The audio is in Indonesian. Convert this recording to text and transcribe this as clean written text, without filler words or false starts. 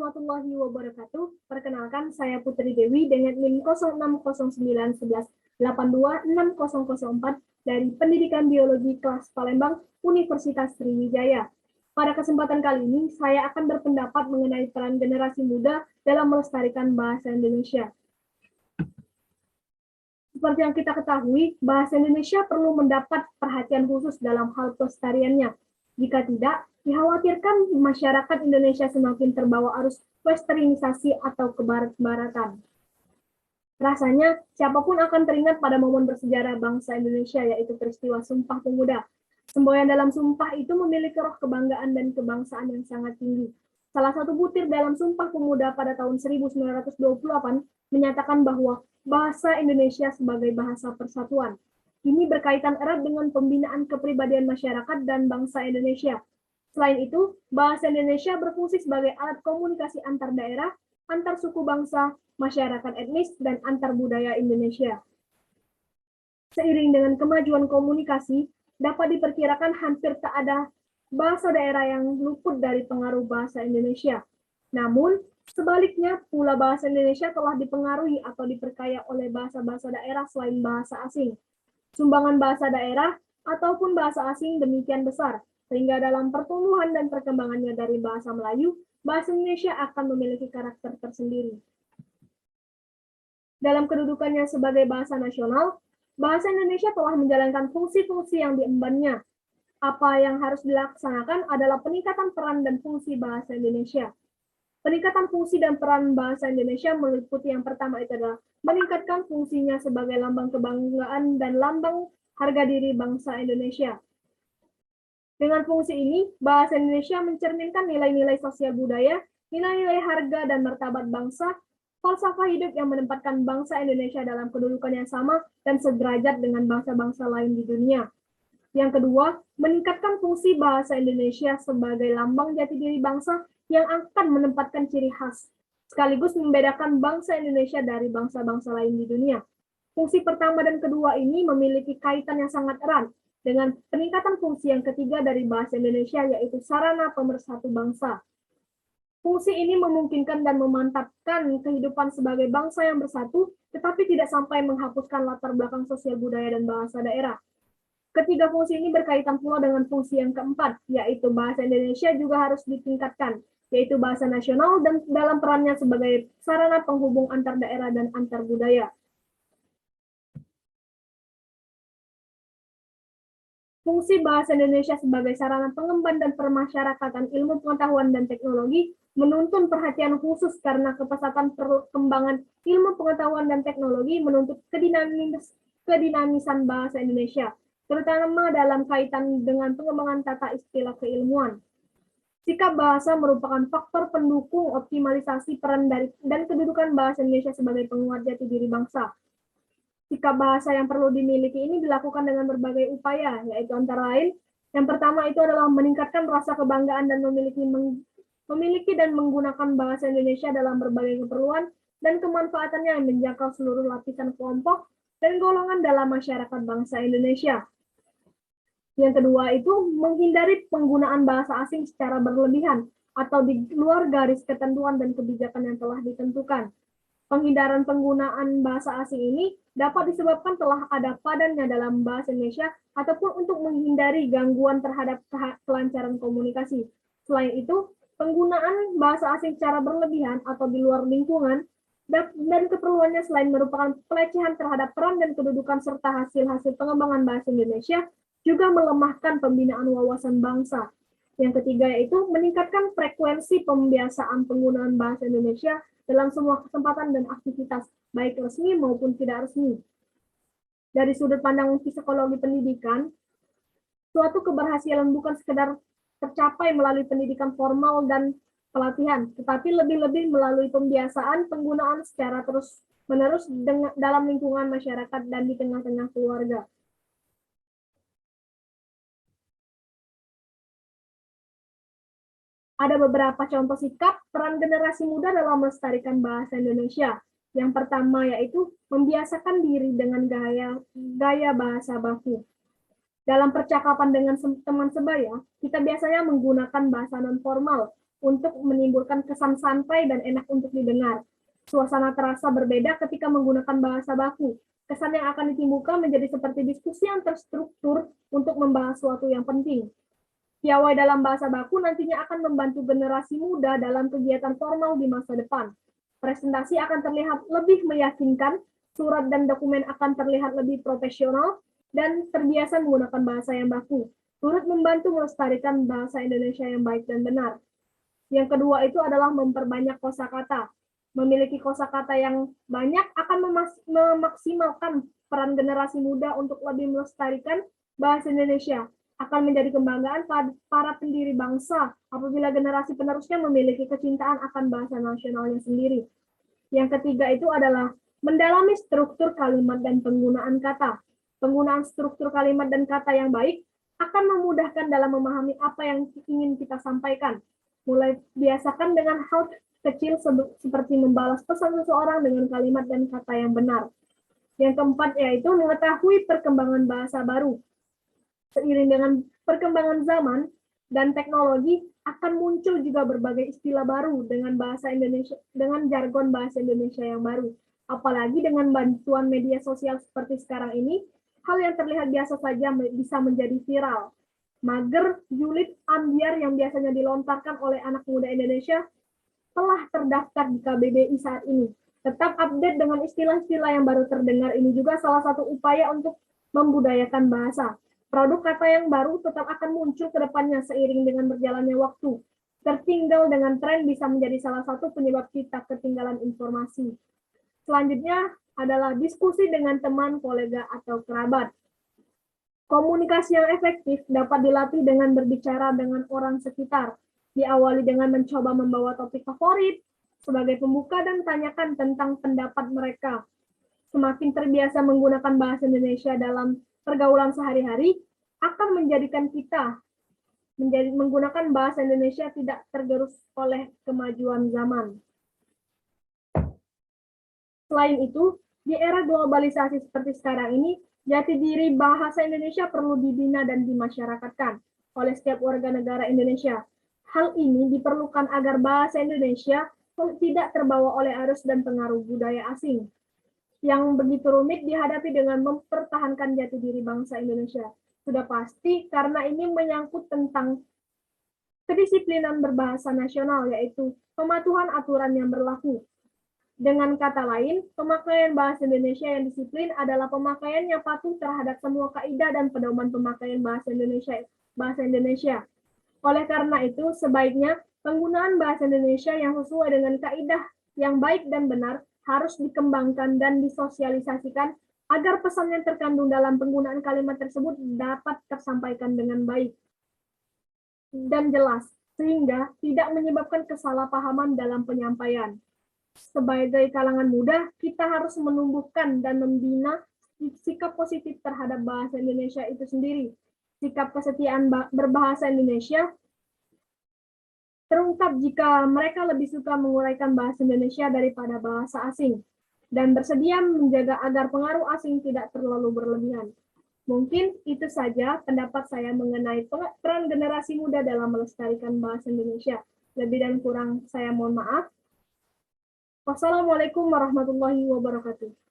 warahmatullahi wabarakatuh. Perkenalkan, saya Putri Dewi dengan NIM 060911826004 dari Pendidikan Biologi kelas Palembang, Universitas Sriwijaya. Pada kesempatan kali ini, saya akan berpendapat mengenai peran generasi muda dalam melestarikan bahasa Indonesia. Seperti yang kita ketahui, bahasa Indonesia perlu mendapat perhatian khusus dalam hal pelestariannya. Jika tidak, dikhawatirkan masyarakat Indonesia semakin terbawa arus westernisasi atau kebarat-baratan. Rasanya, siapapun akan teringat pada momen bersejarah bangsa Indonesia, yaitu peristiwa Sumpah Pemuda. Semboyan dalam sumpah itu memiliki roh kebanggaan dan kebangsaan yang sangat tinggi. Salah satu butir dalam Sumpah Pemuda pada tahun 1928 menyatakan bahwa bahasa Indonesia sebagai bahasa persatuan. Ini berkaitan erat dengan pembinaan kepribadian masyarakat dan bangsa Indonesia. Selain itu, bahasa Indonesia berfungsi sebagai alat komunikasi antar daerah, antar suku bangsa, masyarakat etnis, dan antar budaya Indonesia. Seiring dengan kemajuan komunikasi, dapat diperkirakan hampir tak ada bahasa daerah yang luput dari pengaruh bahasa Indonesia. Namun, sebaliknya, pula bahasa Indonesia telah dipengaruhi atau diperkaya oleh bahasa-bahasa daerah selain bahasa asing. Sumbangan bahasa daerah ataupun bahasa asing demikian besar, sehingga dalam pertumbuhan dan perkembangannya dari bahasa Melayu, bahasa Indonesia akan memiliki karakter tersendiri. Dalam kedudukannya sebagai bahasa nasional, bahasa Indonesia telah menjalankan fungsi-fungsi yang diembannya. Apa yang harus dilaksanakan adalah peningkatan peran dan fungsi bahasa Indonesia. Peningkatan fungsi dan peran bahasa Indonesia meliputi yang pertama itu adalah meningkatkan fungsinya sebagai lambang kebanggaan dan lambang harga diri bangsa Indonesia. Dengan fungsi ini, bahasa Indonesia mencerminkan nilai-nilai sosial budaya, nilai-nilai harga dan martabat bangsa, falsafah hidup yang menempatkan bangsa Indonesia dalam kedudukan yang sama dan sederajat dengan bangsa-bangsa lain di dunia. Yang kedua, meningkatkan fungsi bahasa Indonesia sebagai lambang jati diri bangsa yang akan menempatkan ciri khas, sekaligus membedakan bangsa Indonesia dari bangsa-bangsa lain di dunia. Fungsi pertama dan kedua ini memiliki kaitan yang sangat erat dengan peningkatan fungsi yang ketiga dari bahasa Indonesia, yaitu sarana pemersatu bangsa. Fungsi ini memungkinkan dan memantapkan kehidupan sebagai bangsa yang bersatu, tetapi tidak sampai menghapuskan latar belakang sosial budaya dan bahasa daerah. Ketiga fungsi ini berkaitan pula dengan fungsi yang keempat, yaitu bahasa Indonesia juga harus ditingkatkan, yaitu bahasa nasional dan dalam perannya sebagai sarana penghubung antar daerah dan antar budaya. Fungsi bahasa Indonesia sebagai sarana pengemban dan permasyarakatan ilmu pengetahuan dan teknologi menuntun perhatian khusus karena kepesatan perkembangan ilmu pengetahuan dan teknologi menuntut kedinamisan bahasa Indonesia, terutama dalam kaitan dengan pengembangan tata istilah keilmuan. Sikap bahasa merupakan faktor pendukung optimalisasi peran dan kedudukan bahasa Indonesia sebagai penguat jati diri bangsa. Sikap bahasa yang perlu dimiliki ini dilakukan dengan berbagai upaya, yaitu antara lain, yang pertama itu adalah meningkatkan rasa kebanggaan dan memiliki dan menggunakan bahasa Indonesia dalam berbagai keperluan dan kemanfaatannya yang menjangkau seluruh lapisan kelompok dan golongan dalam masyarakat bangsa Indonesia. Yang kedua itu menghindari penggunaan bahasa asing secara berlebihan atau di luar garis ketentuan dan kebijakan yang telah ditentukan. Penghindaran penggunaan bahasa asing ini dapat disebabkan telah ada padannya dalam bahasa Indonesia ataupun untuk menghindari gangguan terhadap kelancaran komunikasi. Selain itu, penggunaan bahasa asing secara berlebihan atau di luar lingkungan dan keperluannya selain merupakan pelecehan terhadap peran dan kedudukan serta hasil-hasil pengembangan bahasa Indonesia, juga melemahkan pembinaan wawasan bangsa. Yang ketiga yaitu meningkatkan frekuensi pembiasaan penggunaan bahasa Indonesia dalam semua kesempatan dan aktivitas, baik resmi maupun tidak resmi. Dari sudut pandang psikologi pendidikan, suatu keberhasilan bukan sekedar tercapai melalui pendidikan formal dan pelatihan, tetapi lebih-lebih melalui pembiasaan penggunaan secara terus-menerus dalam lingkungan masyarakat dan di tengah-tengah keluarga. Ada beberapa contoh sikap peran generasi muda dalam melestarikan bahasa Indonesia. Yang pertama yaitu membiasakan diri dengan gaya bahasa baku. Dalam percakapan dengan teman sebaya, kita biasanya menggunakan bahasa non-formal, untuk menimbulkan kesan santai dan enak untuk didengar. Suasana terasa berbeda ketika menggunakan bahasa baku. Kesan yang akan ditimbulkan menjadi seperti diskusi yang terstruktur untuk membahas sesuatu yang penting. Piawai dalam bahasa baku nantinya akan membantu generasi muda dalam kegiatan formal di masa depan. Presentasi akan terlihat lebih meyakinkan, surat dan dokumen akan terlihat lebih profesional, dan terbiasa menggunakan bahasa yang baku. Turut membantu melestarikan bahasa Indonesia yang baik dan benar. Yang kedua itu adalah memperbanyak kosakata. Memiliki kosakata yang banyak akan memaksimalkan peran generasi muda untuk lebih melestarikan bahasa Indonesia. Akan menjadi kebanggaan para pendiri bangsa apabila generasi penerusnya memiliki kecintaan akan bahasa nasionalnya sendiri. Yang ketiga itu adalah mendalami struktur kalimat dan penggunaan kata. Penggunaan struktur kalimat dan kata yang baik akan memudahkan dalam memahami apa yang ingin kita sampaikan. Mulai biasakan dengan hal kecil seperti membalas pesan seseorang dengan kalimat dan kata yang benar. Yang keempat yaitu mengetahui perkembangan bahasa baru. Seiring dengan perkembangan zaman dan teknologi akan muncul juga berbagai istilah baru dengan bahasa Indonesia, dengan jargon bahasa Indonesia yang baru. Apalagi dengan bantuan media sosial seperti sekarang ini, hal yang terlihat biasa saja bisa menjadi viral. Mager, julid, ambiar yang biasanya dilontarkan oleh anak muda Indonesia telah terdaftar di KBBI saat ini. Tetap update dengan istilah-istilah yang baru terdengar ini juga salah satu upaya untuk membudayakan bahasa. Produk kata yang baru tetap akan muncul ke depannya seiring dengan berjalannya waktu. Tertinggal dengan tren bisa menjadi salah satu penyebab kita ketinggalan informasi. Selanjutnya adalah diskusi dengan teman, kolega, atau kerabat. Komunikasi yang efektif dapat dilatih dengan berbicara dengan orang sekitar. Diawali dengan mencoba membawa topik favorit sebagai pembuka dan tanyakan tentang pendapat mereka. Semakin terbiasa menggunakan bahasa Indonesia dalam pergaulan sehari-hari, akan menjadikan kita menggunakan bahasa Indonesia tidak tergerus oleh kemajuan zaman. Selain itu, di era globalisasi seperti sekarang ini, jati diri bahasa Indonesia perlu dibina dan dimasyarakatkan oleh setiap warga negara Indonesia. Hal ini diperlukan agar bahasa Indonesia tidak terbawa oleh arus dan pengaruh budaya asing yang begitu rumit dihadapi dengan mempertahankan jati diri bangsa Indonesia. Sudah pasti karena ini menyangkut tentang kedisiplinan berbahasa nasional, yaitu pematuhan aturan yang berlaku. Dengan kata lain, pemakaian bahasa Indonesia yang disiplin adalah pemakaian yang patuh terhadap semua kaidah dan pedoman pemakaian bahasa Indonesia. Oleh karena itu, sebaiknya penggunaan bahasa Indonesia yang sesuai dengan kaidah yang baik dan benar harus dikembangkan dan disosialisasikan agar pesan yang terkandung dalam penggunaan kalimat tersebut dapat tersampaikan dengan baik dan jelas, sehingga tidak menyebabkan kesalahpahaman dalam penyampaian. Sebagai kalangan muda, kita harus menumbuhkan dan membina sikap positif terhadap bahasa Indonesia itu sendiri. Sikap kesetiaan berbahasa Indonesia terungkap jika mereka lebih suka menguraikan bahasa Indonesia daripada bahasa asing, dan bersedia menjaga agar pengaruh asing tidak terlalu berlebihan. Mungkin itu saja pendapat saya mengenai peran generasi muda dalam melestarikan bahasa Indonesia. Lebih dan kurang saya mohon maaf. Wassalamualaikum warahmatullahi wabarakatuh.